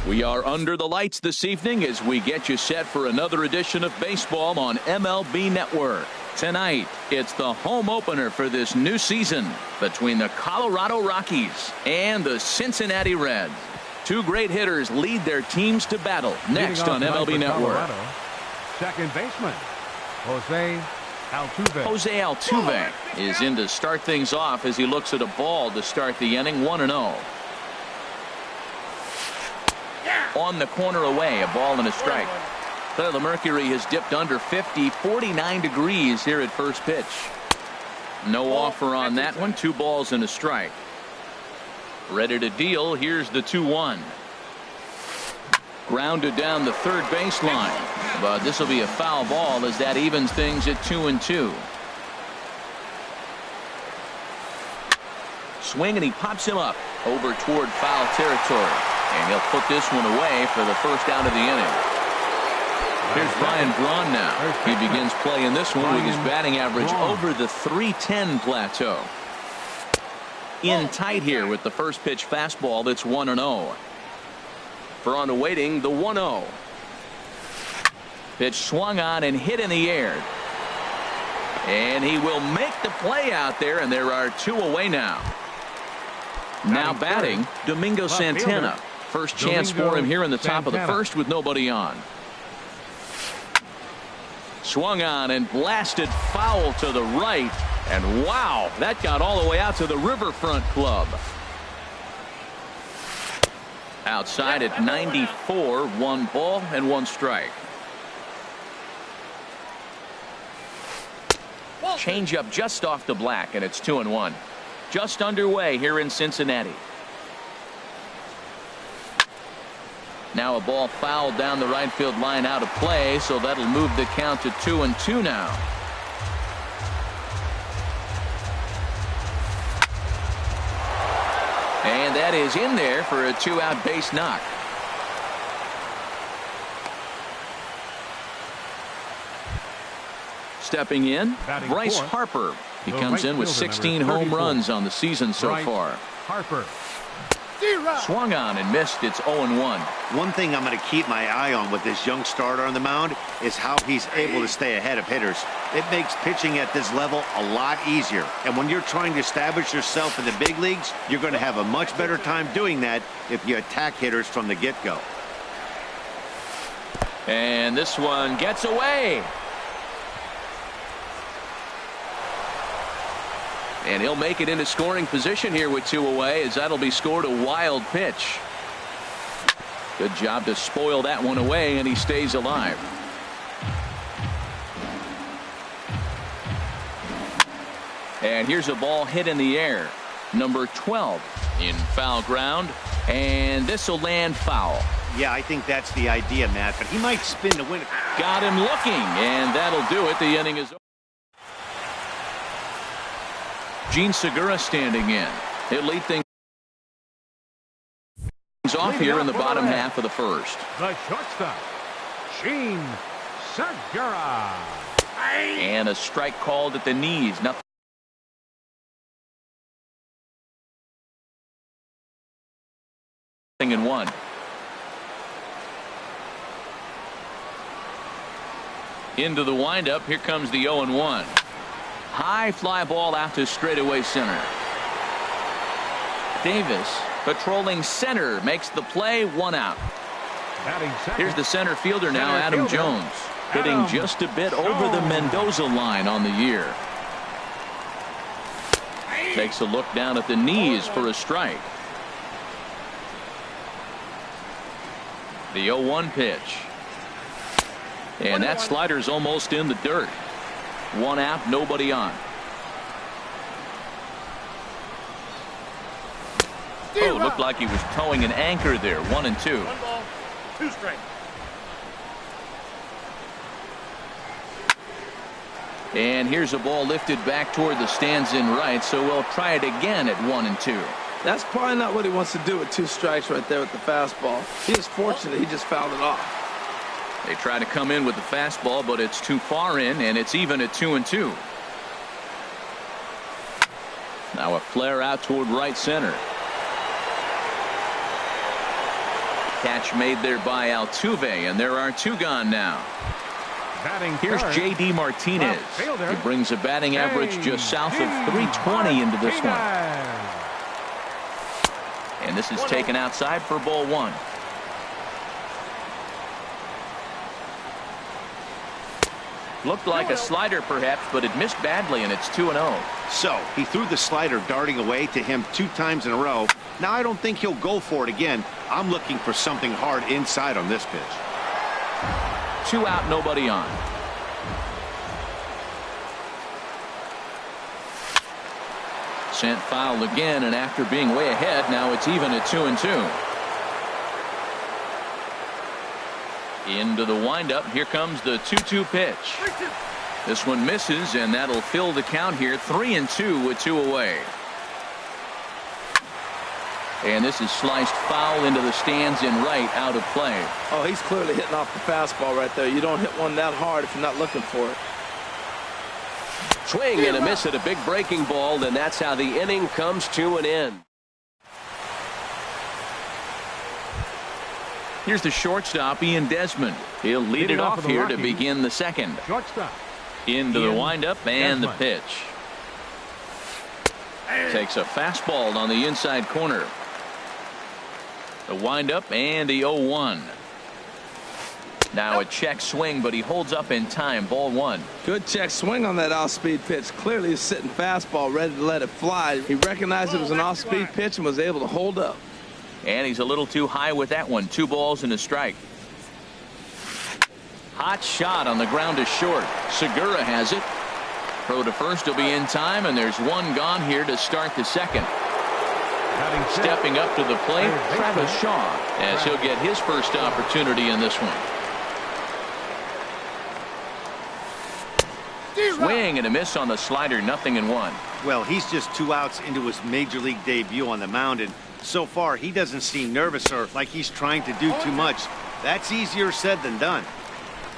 We are under the lights this evening as we get you set for another edition of baseball on MLB Network. Tonight, it's the home opener for this new season between the Colorado Rockies and the Cincinnati Reds. Two great hitters lead their teams to battle next on MLB Network. Colorado, second baseman, Jose Altuve. Jose Altuve is in to start things off as he looks at a ball to start the inning, 1-0. On the corner away, a ball and a strike. The mercury has dipped under 50, 49 degrees here at first pitch. No offer on that one. 2 balls and a strike. Ready to deal. Here's the 2-1. Grounded down the third baseline, but this will be a foul ball as that evens things at 2-2. swing, and he pops him up over toward foul territory. And he'll put this one away for the first out of the inning. Here's Brian Braun now. He begins playing this one with his batting average over the .310 plateau. In tight here with the first pitch fastball that's 1-0. For on the waiting, the 1-0. Pitch swung on and hit in the air. And he will make the play out there, and there are 2 away now. Now batting, Domingo Santana. First chance for him here in the top of the first with nobody on. Swung on and blasted foul to the right. And wow, that got all the way out to the Riverfront Club. Outside at 94, 1 ball and 1 strike. Change up just off the black, and it's 2-1. Just underway here in Cincinnati. Now a ball fouled down the right field line out of play, so that'll move the count to 2-2 now. And that is in there for a 2-out base knock. Stepping in, Bryce Harper. He comes in with 16 home runs on the season so far. Harper. Swung on and missed. It's 0-1. One thing I'm going to keep my eye on with this young starter on the mound is how he's able to stay ahead of hitters. It makes pitching at this level a lot easier. And when you're trying to establish yourself in the big leagues, you're going to have a much better time doing that if you attack hitters from the get-go. And this one gets away. And he'll make it into scoring position here with 2 away, as that'll be scored a wild pitch. Good job to spoil that one away, and he stays alive. And here's a ball hit in the air. Number 12 in foul ground, and this will land foul. Yeah, I think that's the idea, Matt, but he might spin to win it. Got him looking, and that'll do it. The inning is over. Gene Segura standing in. He'll lead things off here in the bottom half of the first. The shortstop, Gene Segura. And a strike called at the knees. Nothing in 1. Into the windup. Here comes the 0-1. High fly ball out to straightaway center. Davis patrolling center makes the play. 1 out. Here's the center fielder now, Adam Jones, hitting just a bit over the Mendoza line on the year. Takes a look down at the knees for a strike. The 0-1 pitch. And that slider's almost in the dirt. 1 out, nobody on. Oh, looked like he was towing an anchor there. 1-2. 1 ball, 2 strikes. And here's a ball lifted back toward the stands in right, so we'll try it again at 1-2. That's probably not what he wants to do with 2 strikes right there with the fastball. He is fortunate he just fouled it off. They try to come in with the fastball, but it's too far in, and it's even at 2-2. Now a flare out toward right center. Catch made there by Altuve, and there are 2 gone now. Here's J.D. Martinez. He brings a batting average just south of .320 into this one. And this is taken outside for ball 1. Looked like a slider perhaps, but it missed badly, and it's 2-0. So he threw the slider darting away to him 2 times in a row. Now I don't think he'll go for it again. I'm looking for something hard inside on this pitch. 2 out, nobody on. Sent foul again, and after being way ahead, now it's even at 2-2. Into the windup. Here comes the 2-2 pitch. This one misses, and that'll fill the count here. 3-2 with 2 away. And this is sliced foul into the stands in right, out of play. Oh, he's clearly hitting off the fastball right there. You don't hit one that hard if you're not looking for it. Swing and a miss at a big breaking ball, and that's how the inning comes to an end. Here's the shortstop, Ian Desmond. He'll lead it off here to begin the second. Shortstop. Into the windup and the pitch. Takes a fastball on the inside corner. The windup and the 0-1. Now a check swing, but he holds up in time. Ball one. Good check swing on that off-speed pitch. Clearly he's sitting fastball, ready to let it fly. He recognized it was an off-speed pitch and was able to hold up. And he's a little too high with that one. 2 balls and a strike. Hot shot on the ground is short. Segura has it. Throw to first will be in time, and there's one gone here to start the second. Stepping up to the plate, Travis Shaw, as he'll get his first opportunity in this one. Swing and a miss on the slider, 0-1. Well, he's just 2 outs into his major league debut on the mound, and so far he doesn't seem nervous or like he's trying to do too much. That's easier said than done.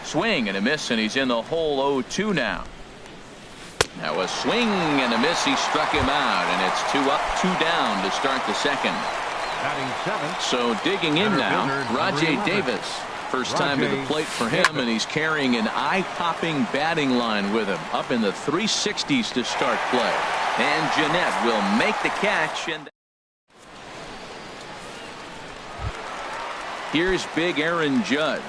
Swing and a miss, and he's in the hole 0-2 now. Now a swing and a miss. He struck him out, and it's 2 up, 2 down to start the second. So digging in now, Rajay Davis. First time to the plate for him, and he's carrying an eye-popping batting line with him. Up in the 360s to start play. And Jeanette will make the catch. And here's big Aaron Judge.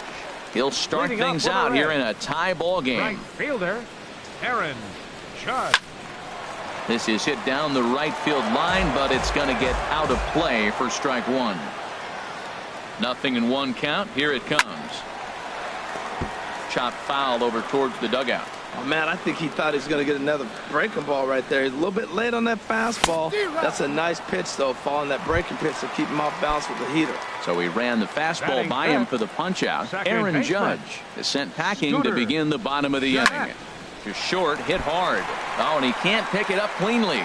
He'll start things out here in a tie ball game. Right fielder, Aaron Judge. This is hit down the right field line, but it's going to get out of play for strike one. 0-1 count. Here it comes. Chopped foul over towards the dugout. Oh, man, I think he thought he was going to get another breaking ball right there. He's a little bit late on that fastball. That's a nice pitch, though, following that breaking pitch to keep him off balance with the heater. So he ran the fastball by him for the punch-out. Aaron Judge is sent packing to begin the bottom of the inning. Just short, hit hard. Oh, and he can't pick it up cleanly.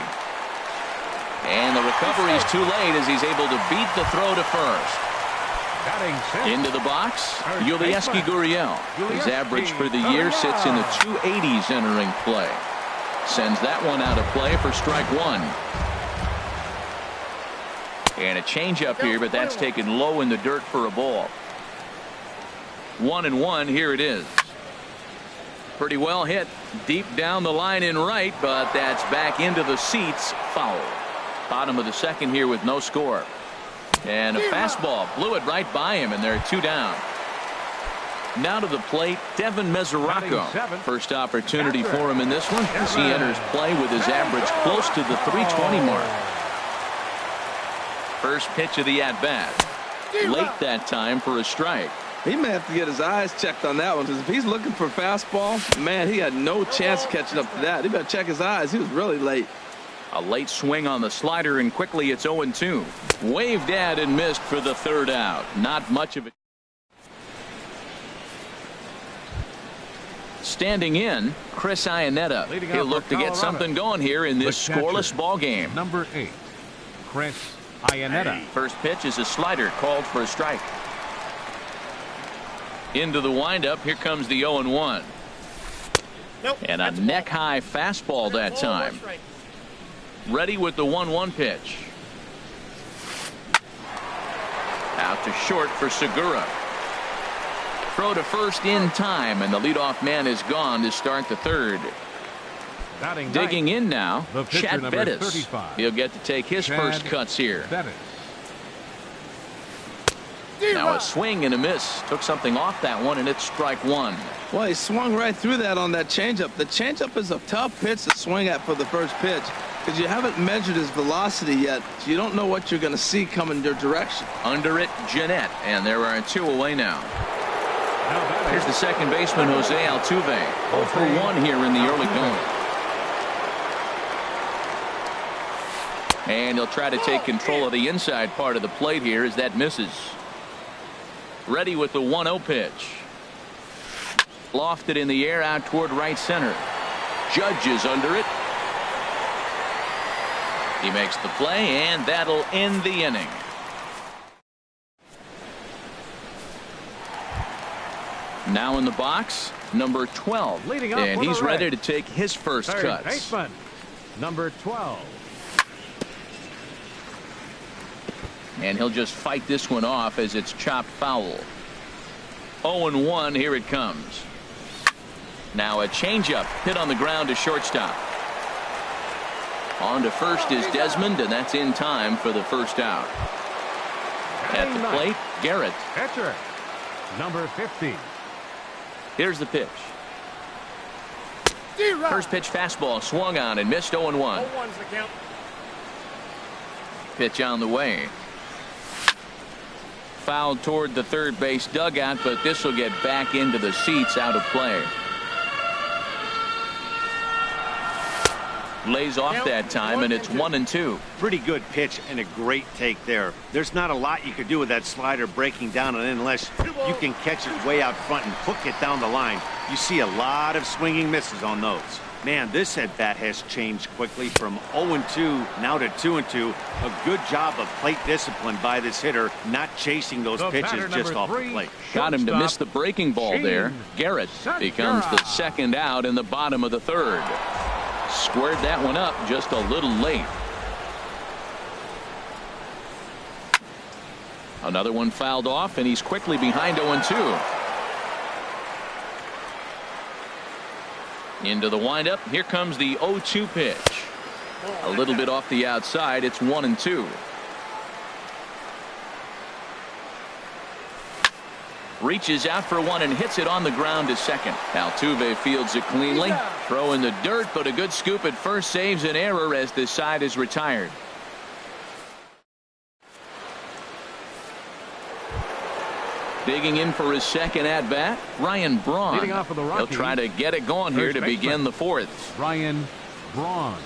And the recovery is too late as he's able to beat the throw to first. Into the box, Yulieski Gurriel. His average for the year sits in the 280s entering play. Sends that one out of play for strike one. And a changeup here, but that's taken low in the dirt for a ball. 1-1, here it is. Pretty well hit deep down the line in right, but that's back into the seats. Foul. Bottom of the second here with no score. And a fastball blew it right by him, and they're 2 down. Now to the plate, Devin Mesoraco. First opportunity for him in this one as he enters play with his average close to the 320 mark. First pitch of the at-bat. Late that time for a strike. He may have to get his eyes checked on that one, because if he's looking for fastball, man, he had no chance of catching up to that. He better check his eyes. He was really late. A late swing on the slider, and quickly it's 0-2. Waved at and missed for the third out. Not much of it. Standing in, Chris Iannetta. He'll look to get something going here in this scoreless ball game. Number 8, Chris Iannetta. First pitch is a slider called for a strike. Into the windup. Here comes the 0-1. And a neck-high fastball that time. Ready with the 1-1 pitch. Out to short for Segura. Throw to first in time, and the leadoff man is gone to start the third. Digging in now, Chad Bettis. He'll get to take his first cuts here. Now a swing and a miss. Took something off that one, and it's strike one. Well, he swung right through that on that changeup. The changeup is a tough pitch to swing at for the first pitch, because you haven't measured his velocity yet, so you don't know what you're going to see coming your direction. Under it, Jeanette, and there are 2 away now. Here's the second baseman, Jose Altuve. 0 for 1 here in the early going. And he'll try to take control of the inside part of the plate here as that misses. Ready with the 1-0 pitch. Lofted in the air out toward right center. Judge is under it. He makes the play, and that'll end the inning. Now in the box, number 12. Leading up and for he's the ready Reds, to take his first third cuts. baseman, number 12. And he'll just fight this one off as it's chopped foul. 0-1, here it comes. Now a changeup hit on the ground to shortstop. On to first is Desmond, and that's in time for the first out. At the plate, Garrett. Catcher, number 50. Here's the pitch. First pitch fastball swung on and missed. 0-1. Pitch on the way. Fouled toward the third base dugout, but this will get back into the seats, out of play. Lays off that time, and it's 1-2. Pretty good pitch and a great take there. There's not a lot you could do with that slider breaking down and in unless you can catch it way out front and hook it down the line. You see a lot of swinging misses on those. Man, this at-bat has changed quickly from 0-2 now to 2-2. A good job of plate discipline by this hitter, not chasing those pitches just off the plate. Got him to miss the breaking ball there. Garrett becomes the second out in the bottom of the third. Squared that one up just a little late. Another one fouled off, and he's quickly behind 0-2. Into the windup. Here comes the 0-2 pitch. A little bit off the outside. It's 1-2. Reaches out for one and hits it on the ground to second. Altuve fields it cleanly. Throw in the dirt, but a good scoop at first saves an error as this side is retired. Digging in for his second at-bat, Ryan Braun. Leading off for the Rockies, he'll try to get it going here to begin the fourth. Ryan Braun.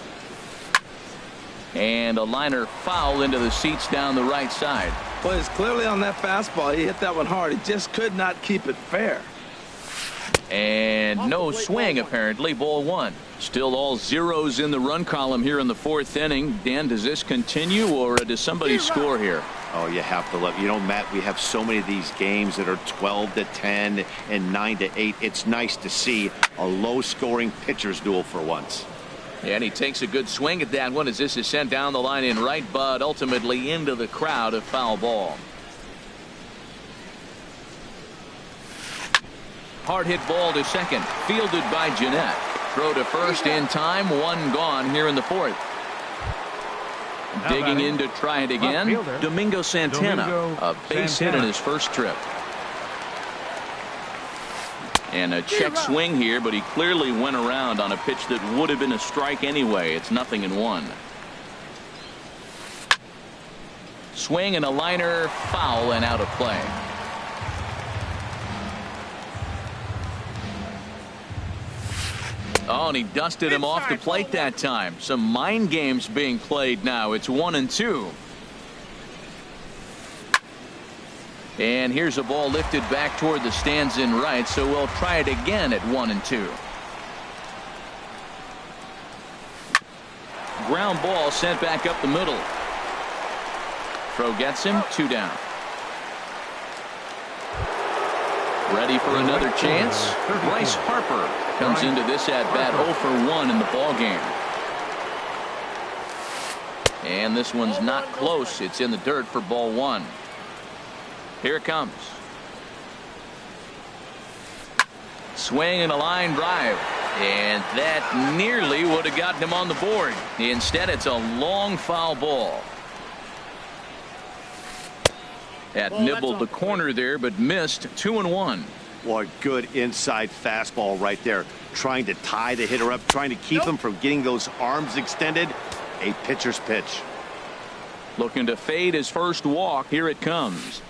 And a liner foul into the seats down the right side. Well, it's clearly on that fastball. He hit that one hard. He just could not keep it fair. And no swing, apparently. Ball one. Still all zeros in the run column here in the fourth inning. Dan, does this continue, or does somebody score here? Oh, you have to love. You know, Matt, we have so many of these games that are 12-10 and 9-8. It's nice to see a low-scoring pitcher's duel for once. And he takes a good swing at that one as this is sent down the line in right, but ultimately into the crowd, a foul ball. Hard hit ball to second, fielded by Jeanette. Throw to first in time, one gone here in the fourth. Digging in to try it again, Domingo Santana, a base hit in his first trip. And a check swing here, but he clearly went around on a pitch that would have been a strike anyway. It's 0-1. Swing and a liner, foul and out of play. Oh, and he dusted him off the plate that time. Some mind games being played now. It's 1-2. And here's a ball lifted back toward the stands in right, so we'll try it again at 1-2. Ground ball sent back up the middle. Throw gets him, 2 down. Ready for another chance. Bryce Harper comes into this at bat 0 for 1 in the ball game. And this one's not close. It's in the dirt for ball 1. Here it comes. Swing and a line drive. And that nearly would have gotten him on the board. Instead, it's a long foul ball. That nibbled the corner there, but missed. 2-1. What good inside fastball right there. Trying to tie the hitter up, trying to keep him from getting those arms extended. A pitcher's pitch. Looking to fade his first walk. Here it comes.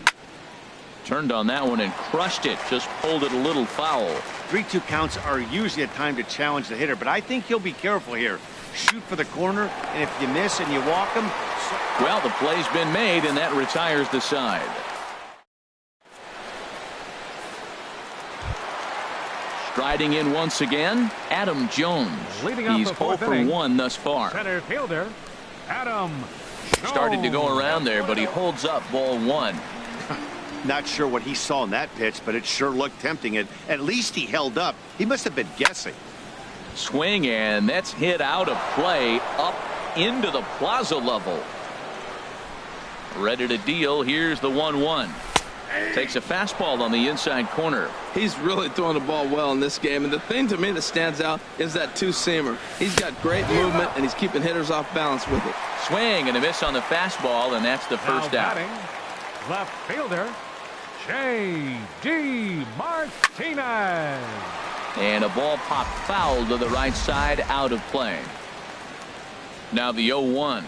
Turned on that one and crushed it. Just pulled it a little foul. 3-2 counts are usually a time to challenge the hitter, but I think he'll be careful here. Shoot for the corner, and if you miss and you walk him. Well, the play's been made, and that retires the side. Striding in once again, Adam Jones. Leading off He's the fourth 0 for inning, 1 thus far. Center fielder, Adam. Started to go around there, but he holds up ball one. Not sure what he saw in that pitch, but it sure looked tempting. At least he held up. He must have been guessing. Swing, and that's hit out of play up into the plaza level. Ready to deal. Here's the 1-1. Takes a fastball on the inside corner. He's really throwing the ball well in this game, and the thing to me that stands out is that two-seamer. He's got great movement, and he's keeping hitters off balance with it. Swing and a miss on the fastball, and that's the first out. Left fielder, J.D. Martinez. And a ball popped foul to the right side, out of play. Now the 0-1.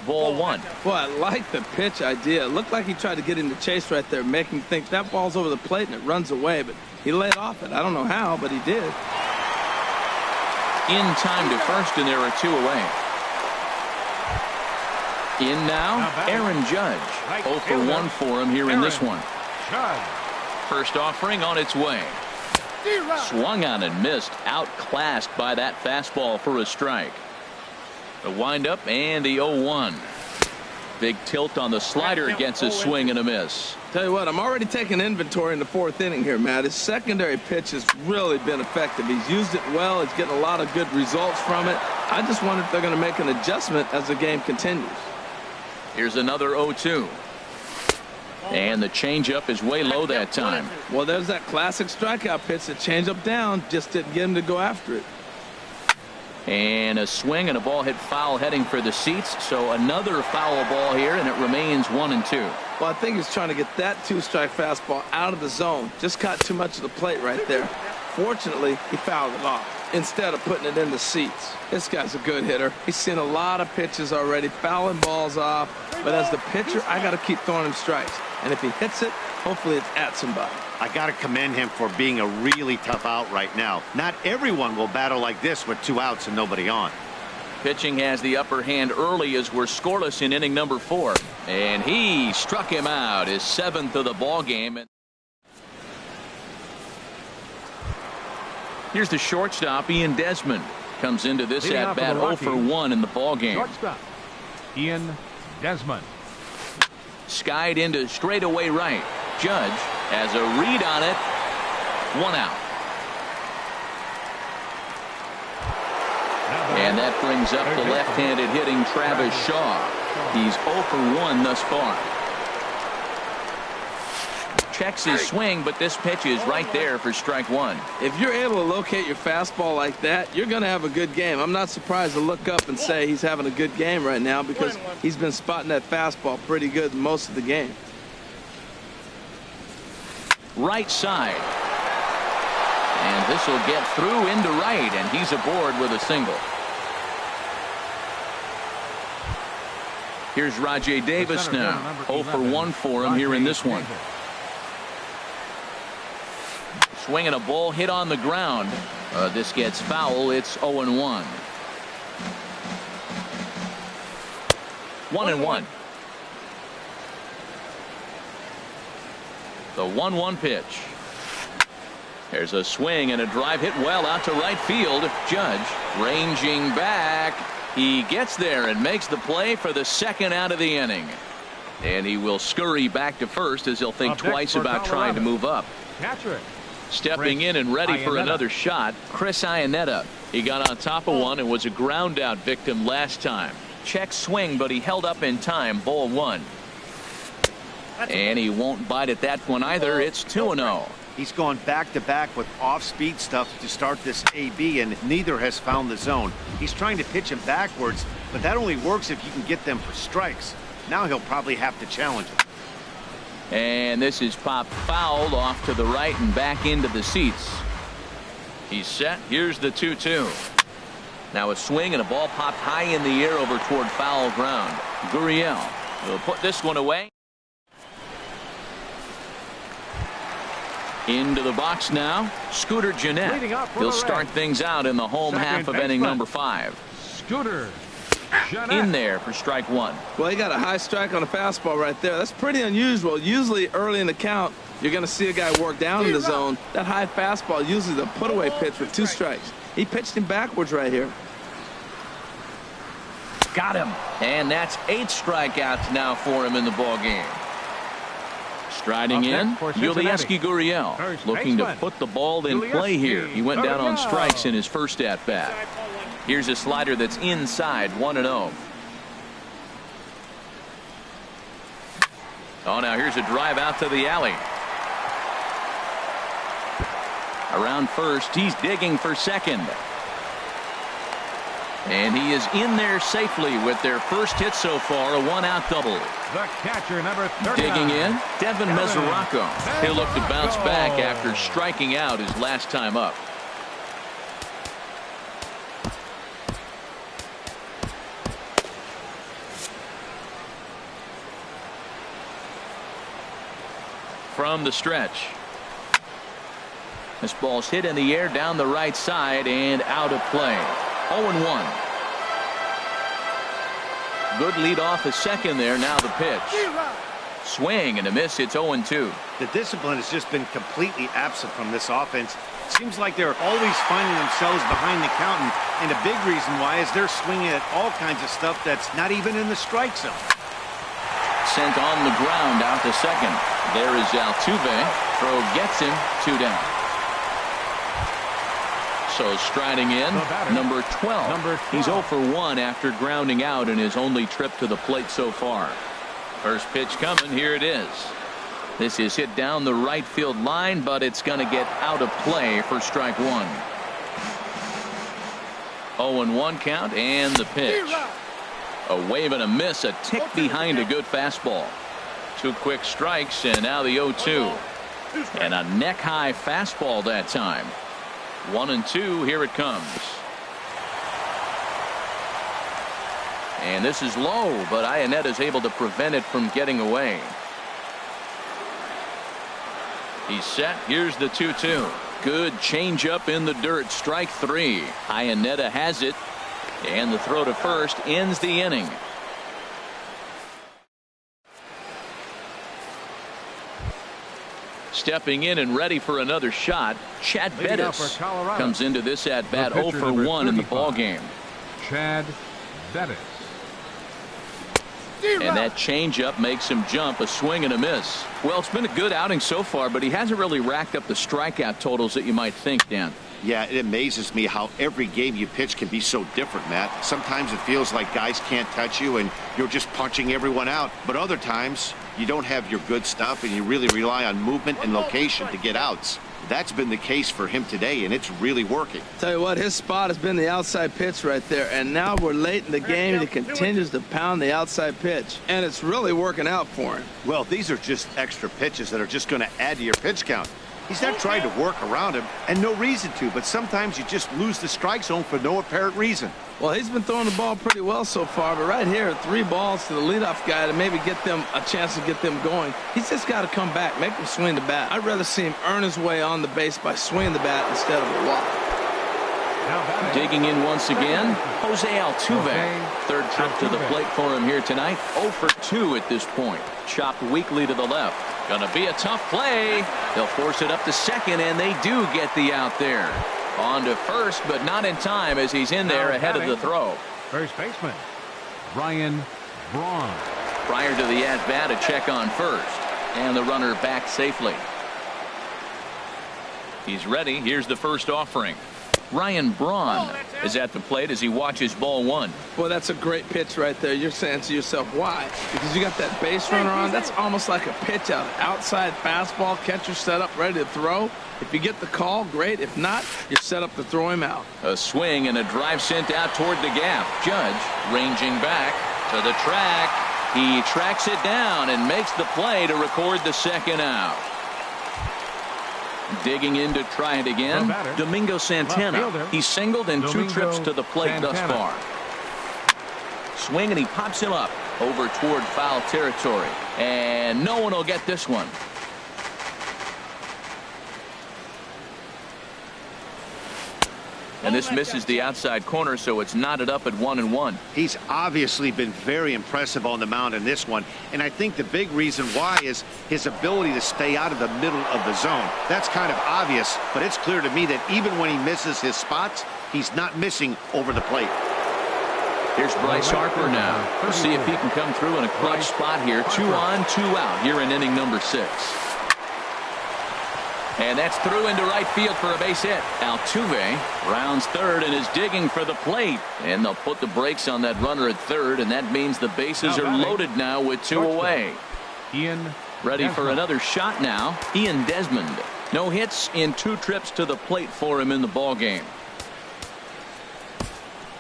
Ball one. Boy, I like the pitch idea. It looked like he tried to get into chase right there, make him think that ball's over the plate and it runs away, but he laid off it. I don't know how, but he did. In time to first, and there are two away. In now, Aaron Judge. 0 for 1 for him here in this one. First offering on its way. Swung on and missed, outclassed by that fastball for a strike. The windup and the 0-1. Big tilt on the slider against a swing and a miss. Tell you what, I'm already taking inventory in the fourth inning here, Matt. His secondary pitch has really been effective. He's used it well. He's getting a lot of good results from it. I just wonder if they're going to make an adjustment as the game continues. Here's another 0-2. And the changeup is way low that time. Well, there's that classic strikeout pitch. The changeup down just didn't get him to go after it. And a swing and a ball hit foul heading for the seats. So another foul ball here, and it remains 1-2. Well, I think he's trying to get that two-strike fastball out of the zone. Just caught too much of the plate right there. Fortunately, he fouled it off instead of putting it in the seats. This guy's a good hitter. He's seen a lot of pitches already, fouling balls off. But as the pitcher, I got to keep throwing him strikes. And if he hits it, hopefully it's at somebody. I got to commend him for being a really tough out right now. Not everyone will battle like this with 2 outs and nobody on. Pitching has the upper hand early as we're scoreless in inning number 4. And he struck him out, his 7th of the ball game. Here's the shortstop, Ian Desmond. Comes into this at bat 0 for 1 in the ball game. Shortstop, Ian Desmond. Skied into straightaway right. Judge has a read on it. 1 out. And that brings up the left-handed hitting Travis Shaw. He's 0 for 1 thus far. Checks his swing, but this pitch is right there for strike 1. If you're able to locate your fastball like that, you're going to have a good game. I'm not surprised to look up and say he's having a good game right now because he's been spotting that fastball pretty good most of the game. Right side. And this will get through into right, and he's aboard with a single. Here's Rajay Davis now. 0 for 1 for him here in this one. Swinging a ball hit on the ground. This gets foul. It's 0-1. 1-1. The 1-1 pitch. There's a swing and a drive hit well out to right field. Judge ranging back. He gets there and makes the play for the second out of the inning. And he will scurry back to first as he'll think twice about trying to move up. Stepping in and ready for another shot, Chris Iannetta. He got on top of one and was a ground out victim last time. Check swing, but he held up in time. Ball 1. And he won't bite at that one either. It's 2-0. He's gone back-to-back with off-speed stuff to start this AB, and neither has found the zone. He's trying to pitch him backwards, but that only works if you can get them for strikes. Now he'll probably have to challenge him. And this is popped fouled off to the right and back into the seats. He's set. Here's the 2-2. Now a swing and a ball popped high in the air over toward foul ground. Gurriel will put this one away. Into the box now, Scooter Gennett. He'll start things out in the home half of inning number 5. Scooter Gennett. In there for strike 1. Well, he got a high strike on a fastball right there. That's pretty unusual. Usually early in the count, you're going to see a guy work down in the zone. That high fastball, usually the put-away pitch with 2 strikes. He pitched him backwards right here. Got him. And that's 8 strikeouts now for him in the ball game. Striding in, Yulieski Gurriel, looking to put the ball in play here. He went down on strikes in his first at-bat. Here's a slider that's inside, 1-0. Oh, now here's a drive out to the alley. Around first, he's digging for second. And he is in there safely with their first hit so far, a 1-out double. The catcher, number 39. Digging in, Devin Mesoraco. He'll look to bounce back after striking out his last time up. From the stretch. This ball's hit in the air down the right side and out of play. 0-1. Good lead off at second there. Now the pitch. Swing and a miss. It's 0-2. The discipline has just been completely absent from this offense. It seems like they're always finding themselves behind the count, and a big reason why is they're swinging at all kinds of stuff that's not even in the strike zone. Sent on the ground out to second. There is Altuve. Throw gets him. 2 down. So striding in, number 12. He's 0 for 1 after grounding out in his only trip to the plate so far. First pitch coming. Here it is. This is hit down the right field line, but it's going to get out of play for strike 1. 0-1 count and the pitch. A wave and a miss, a tick behind a good fastball. 2 quick strikes, and now the 0-2. And a neck-high fastball that time. 1-2, here it comes. And this is low, but Iannetta is able to prevent it from getting away. He's set. Here's the 2-2. Good changeup in the dirt. Strike 3. Iannetta has it. And the throw to first ends the inning. Stepping in and ready for another shot, Chad Bettis comes into this at bat 0 for 1 in the ball game. Chad Bettis. And that changeup makes him jump. A swing and a miss. Well, it's been a good outing so far, but he hasn't really racked up the strikeout totals that you might think, Dan. Yeah, it amazes me how every game you pitch can be so different, Matt. Sometimes it feels like guys can't touch you and you're just punching everyone out. But other times you don't have your good stuff and you really rely on movement and location to get outs. That's been the case for him today, and it's really working. Tell you what, his spot has been the outside pitch right there, and now we're late in the game and he continues to pound the outside pitch, and it's really working out for him. Well, these are just extra pitches that are just going to add to your pitch count. He's not trying to work around him, and no reason to, but sometimes you just lose the strike zone for no apparent reason. Well, he's been throwing the ball pretty well so far, but right here, 3 balls to the leadoff guy to maybe get them a chance to get them going. He's just got to come back, make him swing the bat. I'd rather see him earn his way on the base by swinging the bat instead of a walk. Digging in once again, Jose Altuve. Third trip to the plate for him here tonight. 0 for 2 at this point. Chopped weakly to the left. Gonna be a tough play. They'll force it up to second, and they do get the out there. On to first, but not in time as he's in there ahead of the throw. First baseman, Ryan Braun. Prior to the at-bat, a check on first. And the runner back safely. He's ready. Here's the first offering. Ryan Braun is at the plate as he watches ball 1. Well, that's a great pitch right there. You're saying to yourself, why? Because you got that base runner on. That's almost like a pitch out. Outside fastball, catcher set up, ready to throw. If you get the call, great. If not, you're set up to throw him out. A swing and a drive sent out toward the gap. Judge ranging back to the track. He tracks it down and makes the play to record the second out. Digging in to try it again, Domingo Santana. He's singled in 2 trips to the plate thus far. Swing and he pops him up over toward foul territory. And no one will get this one. And this misses the outside corner, so it's knotted up at 1-1. He's obviously been very impressive on the mound in this one, and I think the big reason why is his ability to stay out of the middle of the zone. That's kind of obvious, but it's clear to me that even when he misses his spots, he's not missing over the plate. Here's Bryce Harper now. We'll see if he can come through in a clutch spot here. 2 on, 2 out here in inning number 6. And that's through into right field for a base hit. Altuve rounds third and is digging for the plate. And they'll put the brakes on that runner at third, and that means the bases are loaded now with 2 away. Ian Ready for Desmond. another shot now. Ian Desmond. No hits in 2 trips to the plate for him in the ballgame.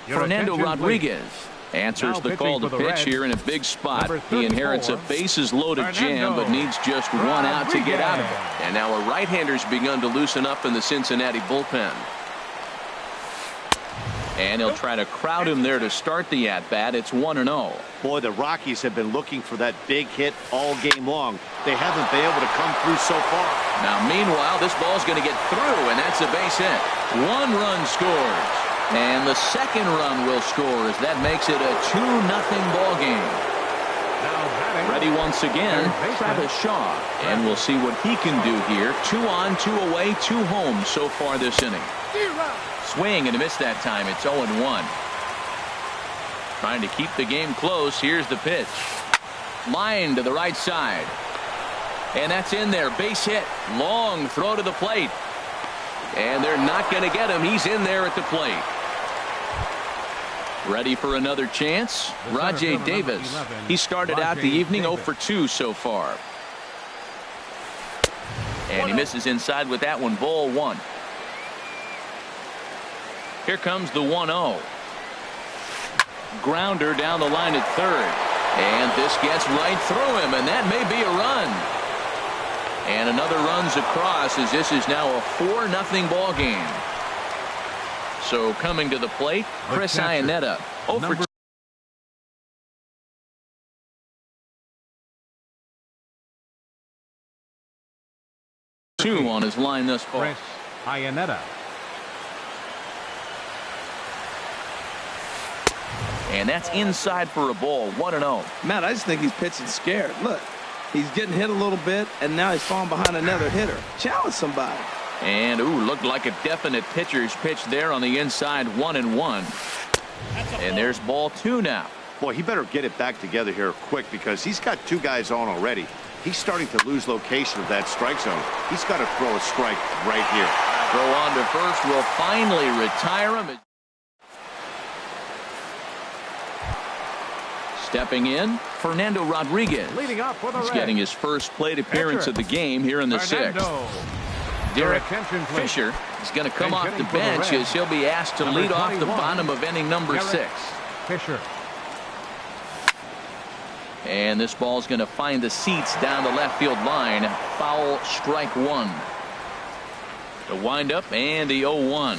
Your Fernando attention, Rodriguez please. answers Now the pitching call to for the pitch Reds, here in a big spot. number He inherits a 34, bases-loaded jam, but needs just 1 out to get out of it. And now a right-hander's begun to loosen up in the Cincinnati bullpen. And he'll try to crowd him there to start the at-bat. It's 1-0. Boy, the Rockies have been looking for that big hit all game long. They haven't been able to come through so far. Now, meanwhile, this ball's going to get through, and that's a base hit. 1 run scores. And the second run will score as that makes it a 2-0 ball game. Now batting. Ready once again, Travis Shaw. And we'll see what he can do here. 2 on, 2 away, 2 home so far this inning. Swing and a miss that time. It's 0-1. Trying to keep the game close. Here's the pitch. Line to the right side. And that's in there. Base hit. Long throw to the plate. And they're not going to get him. He's in there at the plate. Ready for another chance? Rajay Davis. He started out the evening 0 for 2 so far. And he misses inside with that one. Ball 1. Here comes the 1-0. Grounder down the line at third. And this gets right through him, and that may be a run. And another run's across as this is now a 4-0 ball game. So coming to the plate, Chris Iannetta. 0 for 2 on his line thus far. Chris Iannetta. And that's inside for a ball. 1-0. Matt, I just think he's pitching scared. Look, he's getting hit a little bit, and now he's falling behind another hitter. Challenge somebody. And, looked like a definite pitcher's pitch there on the inside. 1-1. And there's ball 2 now. Boy, he better get it back together here quick because he's got 2 guys on already. He's starting to lose location of that strike zone. He's got to throw a strike right here. Throw on to first will finally retire him. Stepping in, Fernando Rodriguez. Leading up for the He's Reds. getting his first plate appearance of the game here in the 6th. Derek Fisher is going to come off the bench as he'll be asked to lead off the bottom of inning number 6. Fisher. And this ball's going to find the seats down the left field line. Foul, strike 1. The windup and the 0-1.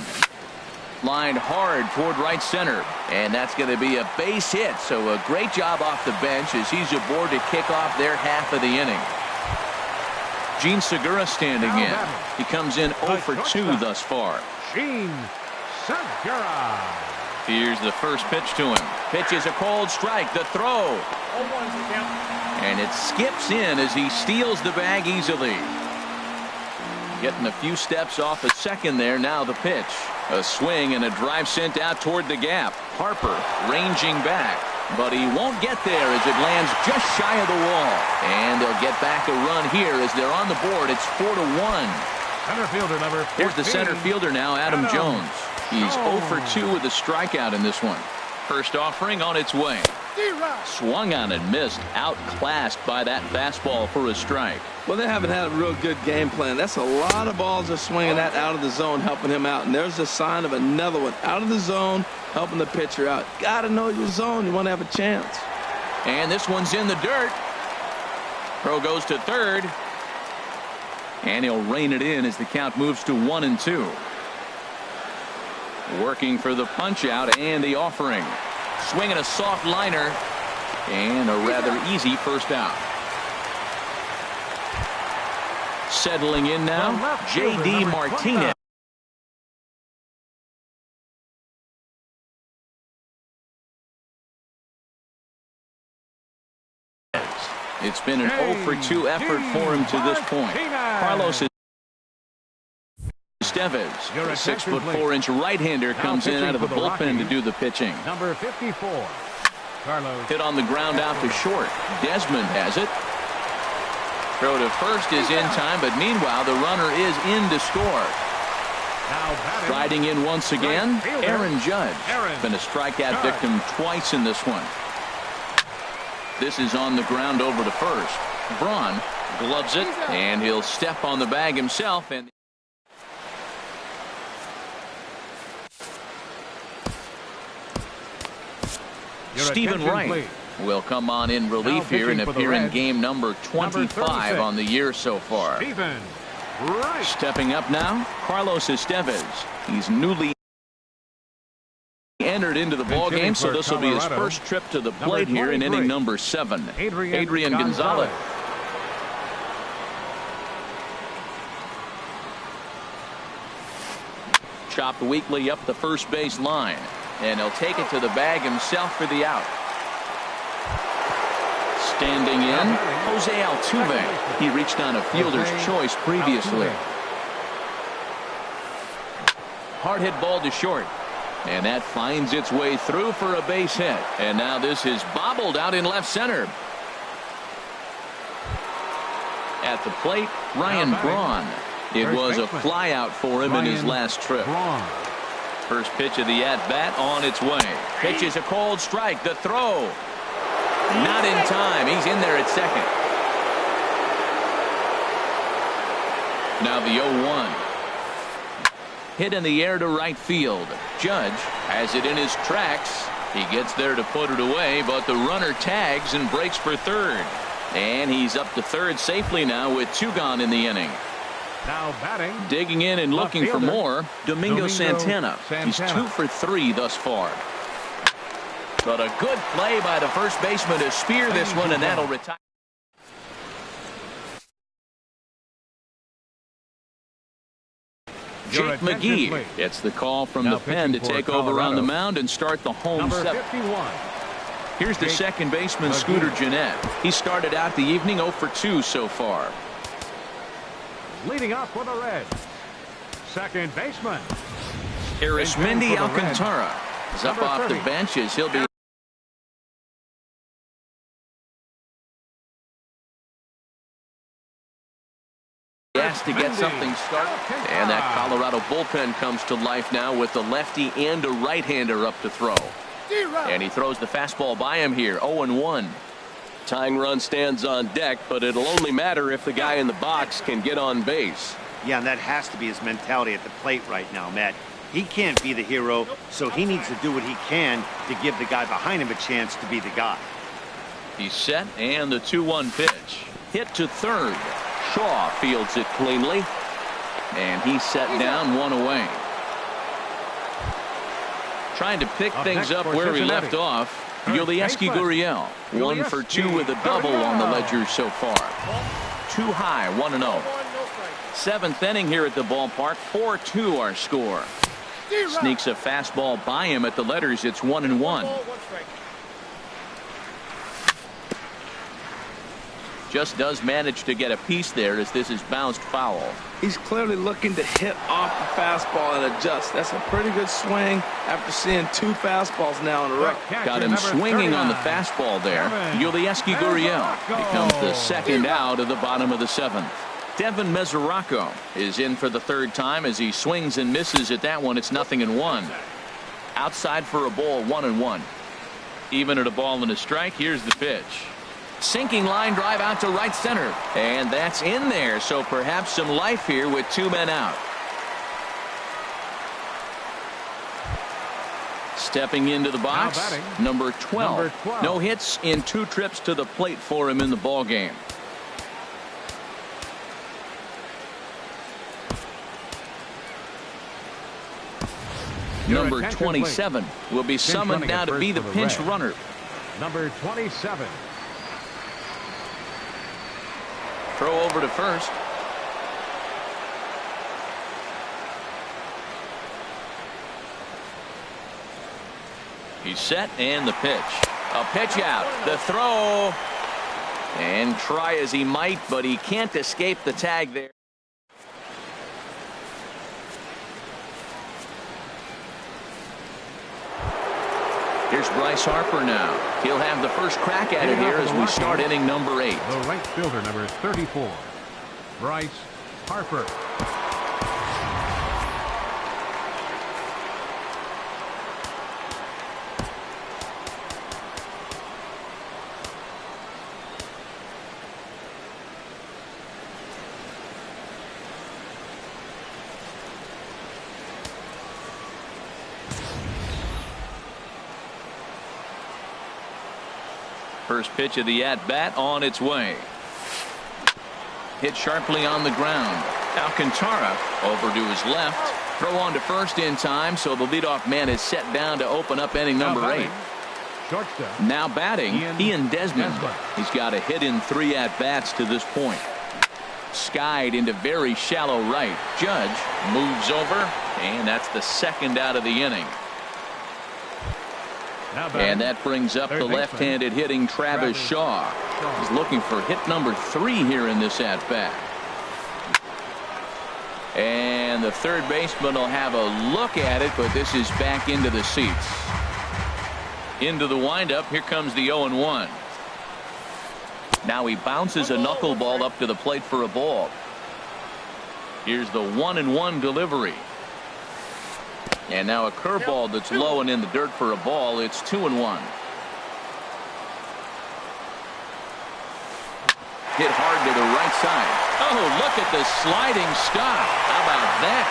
Lined hard toward right center, and that's going to be a base hit. So a great job off the bench as he's aboard to kick off their half of the inning. Gene Segura standing in. He comes in 0 for 2 thus far. Gene Segura. Here's the first pitch to him. Pitch is a cold strike. The throw. And it skips in as he steals the bag easily. Getting a few steps off a second there. Now the pitch. A swing and a drive sent out toward the gap. Harper ranging back, but he won't get there as it lands just shy of the wall. And they'll get back a run here as they're on the board. It's 4-1. Center fielder number 14. Here's the center fielder now, Adam Jones. He's 0 for 2 with a strikeout in this one. First offering on its way. Swung on and missed. Outclassed by that fastball for a strike. Well, they haven't had a real good game plan. That's a lot of balls they're swinging at out of the zone, helping him out. And there's a sign of another one out of the zone, helping the pitcher out. Got to know your zone. You want to have a chance. And this one's in the dirt. Throw goes to third. And he'll rein it in as the count moves to 1-2. Working for the punch out and the offering. Swinging a soft liner. And a rather easy first out. Settling in now, J.D. Martinez. It's been an 0 for 2 effort for him to this point. Carlos is Estevez. Your The attention, 6'4" right-hander Now comes in pitching out of the for the bullpen to Rockies. do the pitching. Number 54, Carlos. Hit on the ground out to short. Desmond has it. Throw to first is in time, but meanwhile the runner is in to score. Now batting. Riding in once again, Right fielder, Aaron Judge. Aaron Been a strikeout Judge. victim twice in this one. This is on the ground over to first. Braun gloves it, and he'll step on the bag himself. And Your Stephen attention, Wright please. will come on in relief here and pitching for the appear in Reds, game number 25 36. on the year so far. Stephen Wright. Stepping up now, Carlos Estevez. He's newly entered into the ball game, so this will be his Colorado, first trip to the number plate here in 23. inning number 7. Adrian Gonzalez. Chopped weakly up the first base line, and he'll take it to the bag himself for the out. Standing in, Jose Altuve. He reached on a fielder's choice previously. Hard hit ball to short, and that finds its way through for a base hit. And now this is bobbled out in left center. At the plate, Ryan Braun. It was a flyout for him in his last trip. First pitch of the at-bat on its way. Pitch is a cold strike. The throw. Not in time. He's in there at second. Now the 0-1. Hit in the air to right field. Judge has it in his tracks. He gets there to put it away, but the runner tags and breaks for third. And he's up to third safely now with 2 gone in the inning. Now batting. Digging in and looking for more, Domingo Santana. He's 2 for 3 thus far. But a good play by the first baseman to spear this one, and that'll retire. Jake McGee gets the call from the pen to take over on the mound and start the home Number 7. 51. Here's the second baseman, Scooter Gennett. He started out the evening 0 for 2 so far. Leading off for the Reds. Second baseman. Arismendi Alcantara is up Number off the 30. bench as he'll be asked to get something started. And that Colorado bullpen comes to life now with the lefty and a right-hander up to throw. And he throws the fastball by him here, 0-1. Tying run stands on deck, but it'll only matter if the guy in the box can get on base. Yeah, and that has to be his mentality at the plate right now, Matt. He can't be the hero, so he needs to do what he can to give the guy behind him a chance to be the guy. He's set, and the 2-1 pitch. Hit to third. Shaw fields it cleanly, and he's set down, 1 away. Trying to pick things up where he left off. Yulieski Gurriel, 1 for 2 with a double on the ledger so far. Too high, 1-0. 7th inning here at the ballpark, 4-2 our score. Sneaks a fastball by him at the letters. It's 1-1. Just does manage to get a piece there as this is bounced foul. He's clearly looking to hit off the fastball and adjust. That's a pretty good swing after seeing 2 fastballs now in a row. Got him swinging on the fastball there. Yulieski Gurriel becomes the second out of the bottom of the 7th. Devin Mesoraco is in for the 3rd time as he swings and misses at that one. It's 0-1. Outside for a ball, 1-1. Even at a ball and a strike. Here's the pitch. Sinking line drive out to right center, and that's in there, so perhaps some life here with 2 men out. Stepping into the box, number 12. No hits in 2 trips to the plate for him in the ball game. Number 27 will be summoned now to be the pinch runner. Number 27. Throw over to first. He's set, and the pitch. A pitch out. The throw. And try as he might, but he can't escape the tag there. Here's Bryce Harper now. He'll have the first crack at it here as we start inning number 8. The right fielder, number 34, Bryce Harper. First pitch of the at-bat on its way. Hit sharply on the ground. Alcantara over to his left. Throw on to first in time, so the leadoff man is set down to open up inning number 8. Shortstop. Now batting, Ian Desmond. He's got a hit in 3 at-bats to this point. Skied into very shallow right. Judge moves over, and that's the second out of the inning. And that brings up the left-handed hitting Travis Shaw. He's looking for hit number 3 here in this at-bat. And the third baseman will have a look at it, but this is back into the seats. Into the windup. Here comes the 0-1. Now he bounces a knuckleball up to the plate for a ball. Here's the 1-1 delivery. And now a curveball that's low and in the dirt for a ball. It's 2-1. Hit hard to the right side. Oh, look at the sliding stop. How about that?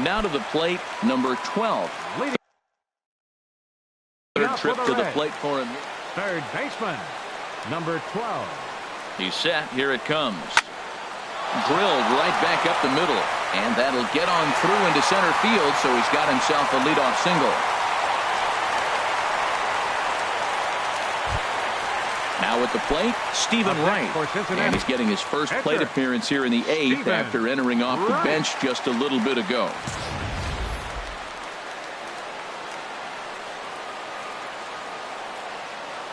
Now to the plate, number 12. Third trip to the plate for him. Third baseman, number 12. He's set. Here it comes. Drilled right back up the middle. And that'll get on through into center field, so he's got himself a leadoff single. Now at the plate, Stephen Wright. And he's getting his first plate appearance here in the 8th after entering off the bench just a little bit ago.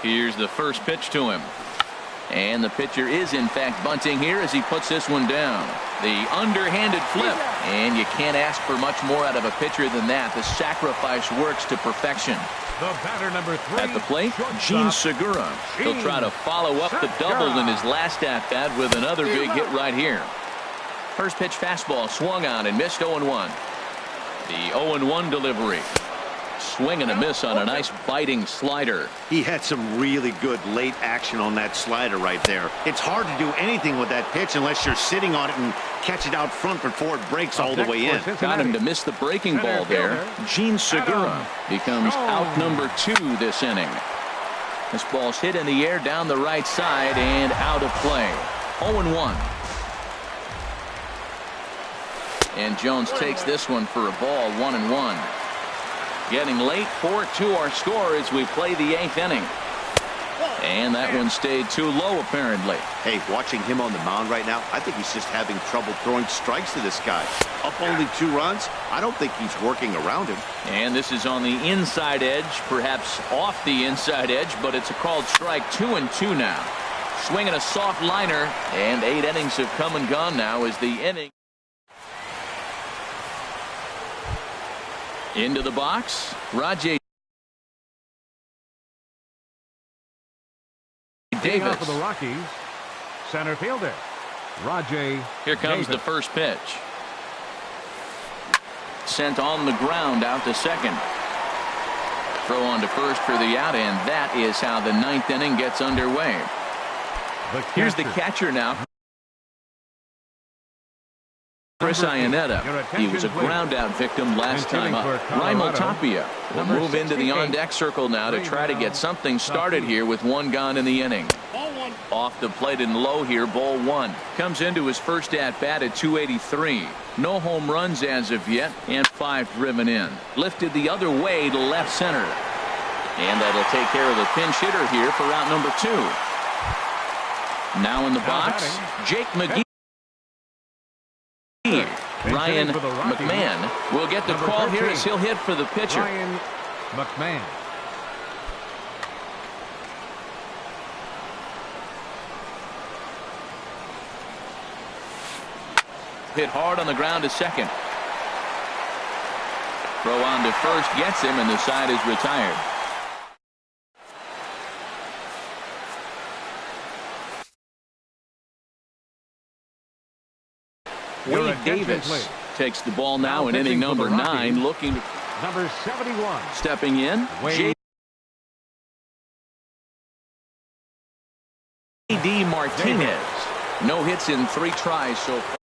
Here's the first pitch to him. And the pitcher is in fact bunting here as he puts this one down. The underhanded flip. And you can't ask for much more out of a pitcher than that. The sacrifice works to perfection. The batter, number 3. At the plate, Gene Segura. He'll try to follow up the double in his last at-bat with another big hit right here. First pitch fastball swung on and missed 0-1. The 0-1 delivery. Swing and a miss on a nice biting slider. He had some really good late action on that slider right there. It's hard to do anything with that pitch unless you're sitting on it and catch it out front before it breaks all the way in. Got him to miss the breaking ball there. Gene Segura becomes out number 2 this inning. This ball's hit in the air down the right side and out of play. 0-1. And Jones takes this one for a ball. 1-1. Getting late. 4-2 our score as we play the 8th inning. And that one stayed too low apparently. Hey, watching him on the mound right now, I think he's just having trouble throwing strikes to this guy. Up only 2 runs. I don't think he's working around him. And this is on the inside edge, perhaps off the inside edge, but it's a called strike. 2-2 now. Swinging a soft liner, and 8 innings have come and gone now as the inning. Into the box, Rajay Davis. For the Rockies, center fielder, Rajay. Here comes the first pitch. Sent on the ground out to second. Throw on to first for the out, and that is how the 9th inning gets underway. Here's the catcher now. Chris Iannetta. He was a ground-out victim last time up. Raimel Tapia will move into the on-deck circle now to try to get something started here with 1 gone in the inning. Off the plate and low here, ball 1. Comes into his first at-bat at 283. No home runs as of yet, and 5 driven in. Lifted the other way to left center. And that'll take care of the pinch hitter here for out number 2. Now in the box, Jake McGee. Ryan McMahon will get the call here as he'll hit for the pitcher. Ryan McMahon. hit hard on the ground to second. Throw on to first gets him, and the side is retired. Wade Davis takes the ball now in inning number 9, looking to number 71. stepping in. J.D. Martinez. No hits in 3 tries so far.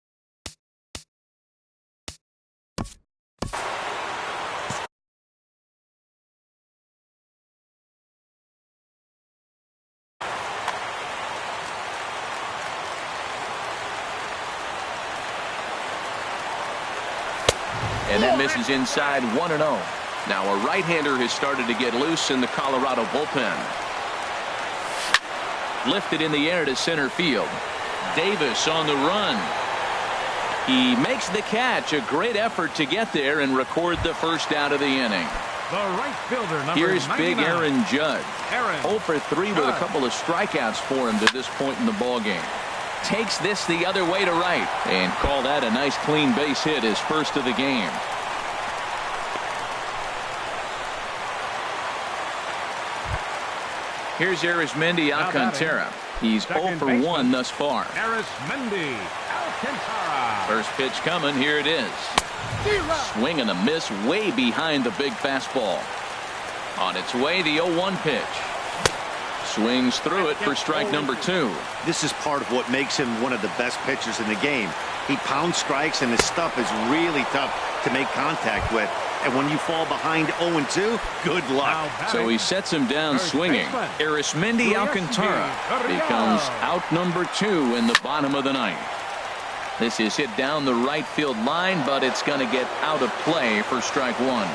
And that misses inside 1-0. Now a right-hander has started to get loose in the Colorado bullpen. Lifted in the air to center field. Davis on the run. He makes the catch. A great effort to get there and record the first out of the inning. The right fielder, number Here's 99. big Aaron Judge. 0 for 3 with a Judge. couple of strikeouts for him to this point in the ballgame. Takes this the other way to right and call that a nice clean base hit, his first of the game. Here's Arismendi Alcantara. He's 0 for 1 thus far. Arismendi Alcantara. First pitch coming. Here it is. Swing and a miss way behind the big fastball. On its way, the 0-1 pitch. Swings through it for strike number 2. This is part of what makes him one of the best pitchers in the game. He pounds strikes, and his stuff is really tough to make contact with. And when you fall behind 0-2, good luck. So he sets him down swinging. Arismendi Alcantara becomes out number 2 in the bottom of the 9th. This is hit down the right field line, but it's going to get out of play for strike 1.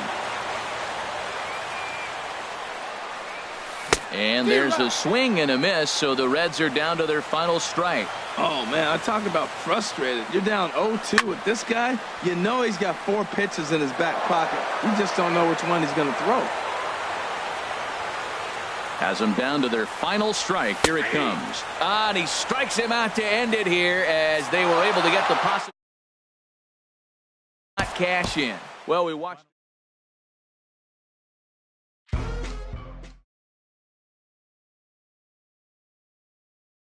And there's a swing and a miss, so the Reds are down to their final strike. Oh, man, I talk about frustrated. You're down 0-2 with this guy. You know he's got 4 pitches in his back pocket. You just don't know which one he's going to throw. Has them down to their final strike. Here it comes. And he strikes him out to end it here as they were able to get the possible cash in. Well, we watched.